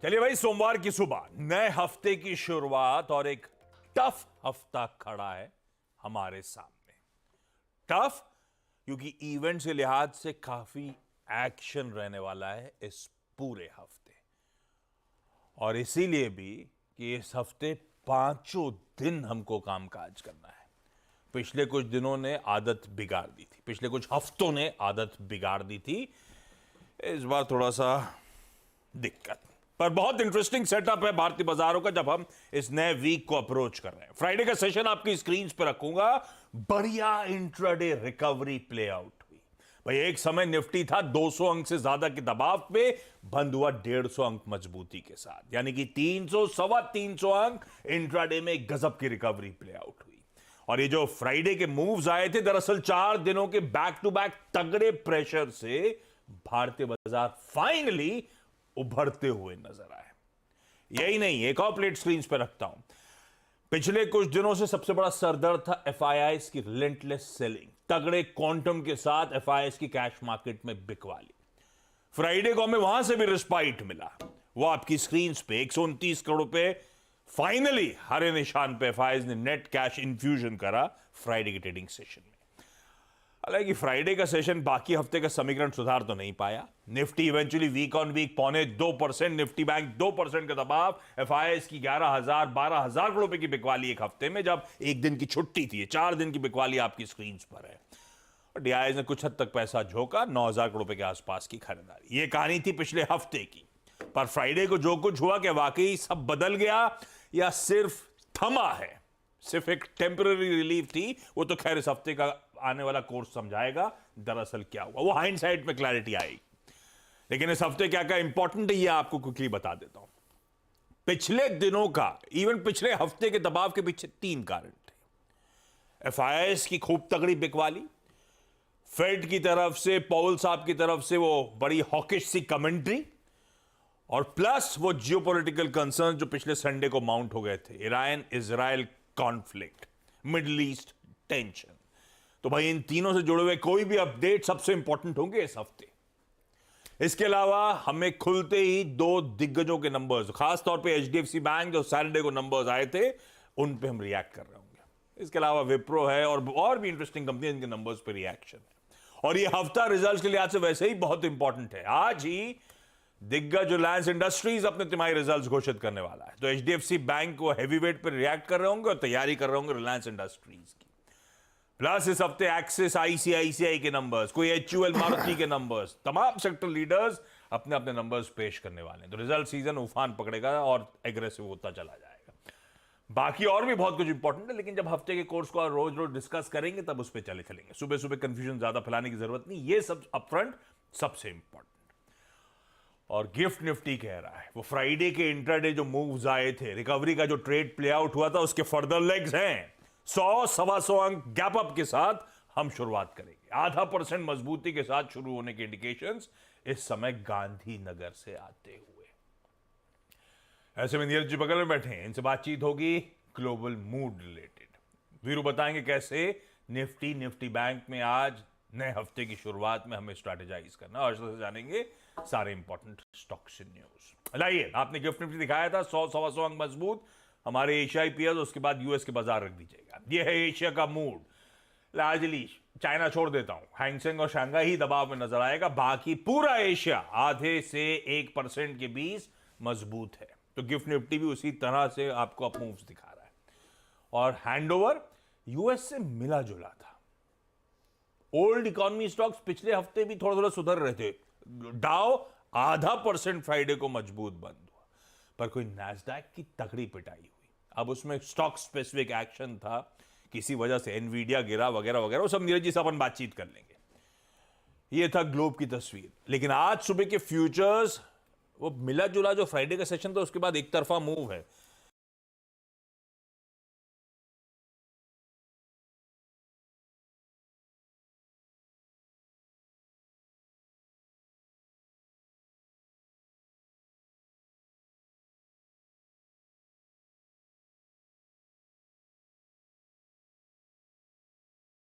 चलिए भाई, सोमवार की सुबह नए हफ्ते की शुरुआत और एक टफ हफ्ता खड़ा है हमारे सामने। टफ क्योंकि इवेंट के लिहाज से काफी एक्शन रहने वाला है इस पूरे हफ्ते, और इसीलिए भी कि इस हफ्ते पांचों दिन हमको कामकाज करना है। पिछले कुछ दिनों ने आदत बिगाड़ दी थी, पिछले कुछ हफ्तों ने आदत बिगाड़ दी थी। इस बार थोड़ा सा दिक्कत, पर बहुत इंटरेस्टिंग सेटअप है भारतीय बाजारों का जब हम इस नए वीक को अप्रोच कर रहे हैं। फ्राइडे का सेशन आपकी स्क्रीन पर रखूंगा। बढ़िया इंट्राडे रिकवरी प्ले आउट हुई भाई। एक समय निफ्टी था 200 अंक से ज्यादा के दबाव पे, बंद हुआ 150 अंक मजबूती के साथ, यानी कि 300 सवा 300 अंक इंट्राडे में गजब की रिकवरी प्ले आउट हुई। और ये जो फ्राइडे के मूव्स आए थे, दरअसल 4 दिनों के बैक टू बैक तगड़े प्रेशर से भारतीय बाजार फाइनली उभरते हुए नजर आए। यही नहीं, एक और प्लेट स्क्रीन पर रखता हूं। पिछले कुछ दिनों से सबसे बड़ा सरदर्द था एफआईआईज की रिलेंटलेस सेलिंग। तगड़े क्वांटम के साथ एफआईआईज की कैश मार्केट में बिकवाली। फ्राइडे को हमें वहां से भी रिस्पाइट मिला। वो आपकी स्क्रीन पे 129 करोड़ रुपए फाइनली हरे निशान पे एफआईआईज ने नेट कैश इंफ्यूजन करा फ्राइडे के ट्रेडिंग सेशन में। हालांकि फ्राइडे का सेशन बाकी हफ्ते का समीकरण सुधार तो नहीं पाया। Nifty eventually week on week 0.25%, Nifty bank 2% का दबाव, एफआईआईज की 11,000-12,000 करोड़ रुपए की बिकवाली एक हफ्ते में, जब एक दिन की छुट्टी थी। 4 दिन की बिकवाली आपकी स्क्रीन पर है। और डीआईएस ने कुछ हद तक पैसा झोंका, 9,000 करोड़ रुपए के आसपास की खरीदारी। ये कहानी थी पिछले हफ्ते की। पर फ्राइडे को जो कुछ हुआ, क्या वाकई सब बदल गया या सिर्फ थमा है? सिर्फ एक टेम्पररी रिलीफ थी? वो तो खैर इस हफ्ते का आने वाला कोर्स समझाएगा दरअसल क्या हुआ। वो हाइंडसाइट में क्लैरिटी आएगी। लेकिन इस हफ्ते क्या क्या इंपॉर्टेंट है, ये आपको क्विकली बता देता हूं। पिछले दिनों का, इवन पिछले हफ्ते के दबाव के पीछे 3 कारण थे। एफआईआईज की खूब तगड़ी बिकवाली, फेड की तरफ से, पॉवेल साहब की तरफ से वो बड़ी हॉकिश सी कमेंट्री, और प्लस वो जियोपॉलिटिकल कंसर्न जो पिछले संडे को माउंट हो गए थे। Iran Israel conflict, middle east tension. तो भाई इन तीनों से जुड़े हुए कोई भी अपडेट सबसे इंपॉर्टेंट होंगे इस हफ्ते। इसके अलावा हमें खुलते ही 2 दिग्गजों के नंबर्स, खासतौर पे एचडीएफसी बैंक जो सैटरडे को नंबर्स आए थे, उन पे हम रिएक्ट कर रहे होंगे। इसके अलावा विप्रो है और भी इंटरेस्टिंग कंपनी, इनके नंबर्स पे रिएक्शन है। और ये हफ्ता रिजल्ट्स के लिहाज से वैसे ही बहुत इंपॉर्टेंट है। आज ही दिग्गज रिलायंस इंडस्ट्रीज अपने तिमाही रिजल्ट्स घोषित करने वाला है, तो एचडीएफसी बैंक को हैवीवेट पर रिएक्ट कर रहे होंगे और तैयारी कर रहे होंगे रिलायंस इंडस्ट्रीज की। प्लस इस हफ्ते एक्सिस आईसीआईसीआई के नंबर्स, कोई एचयूएल मारुति के नंबर्स, तमाम सेक्टर लीडर्स अपने अपने नंबर्स पेश करने वाले हैं। तो रिजल्ट सीजन उफान पकड़ेगा और एग्रेसिव होता चला जाएगा। बाकी और भी बहुत कुछ इंपॉर्टेंट है, लेकिन जब हफ्ते के कोर्स को रोज रोज डिस्कस करेंगे तब उस पर चलेंगे। सुबह सुबह कंफ्यूजन ज्यादा फैलाने की जरूरत नहीं, ये सब अपफ्रंट सबसे इंपॉर्टेंट। और गिफ्ट निफ्टी कह रहा है वो फ्राइडे के इंट्राडे जो मूव्स आए थे, रिकवरी का जो ट्रेड प्ले आउट हुआ था, उसके फर्दर लेग्स हैं। 100-125 अंक गैप अप के साथ हम शुरुआत करेंगे। 0.5% मजबूती के साथ शुरू होने के इंडिकेशंस इस समय गांधीनगर से आते हुए। ऐसे में नीरज जी बगल में बैठे हैं, इनसे बातचीत होगी ग्लोबल मूड रिलेटेड। वीरू बताएंगे कैसे निफ्टी बैंक में आज नए हफ्ते की शुरुआत में हमें स्ट्रैटेजाइज करना, और से जानेंगे सारे इंपॉर्टेंट स्टॉक्स न्यूज। लाइए, आपने गिफ्ट निफ्टी दिखाया था 100-125 अंक मजबूत, हमारे एशियाई पीएस, उसके बाद यूएस के बाजार रख दीजिएगा। ये है एशिया का मूड। लार्जली चाइना छोड़ देता हूं, हैंगसेंग और शंघाई ही दबाव में नजर आएगा। बाकी पूरा एशिया आधे से 1% के बीच मजबूत है। तो गिफ्ट निफ्टी भी उसी तरह से आपको अप मूव्स दिखा रहा है। और हैंडओवर यूएस से मिला जुला था। ओल्ड इकोनॉमी स्टॉक्स पिछले हफ्ते भी थोड़ा थोड़ा सुधर रहे थे। डाउ 0.5% फ्राइडे को मजबूत बंद हुआ, पर कोई नैस्डैक की तगड़ी पिटाई हुई। अब उसमें स्टॉक स्पेसिफिक एक्शन था, किसी वजह से एनवीडिया गिरा वगैरह वगैरह, वो सब नीरज जी से अपन बातचीत कर लेंगे। ये था ग्लोब की तस्वीर। लेकिन आज सुबह के फ्यूचर्स, वो मिला जुला जो फ्राइडे का सेशन था, उसके बाद एक तरफा मूव है।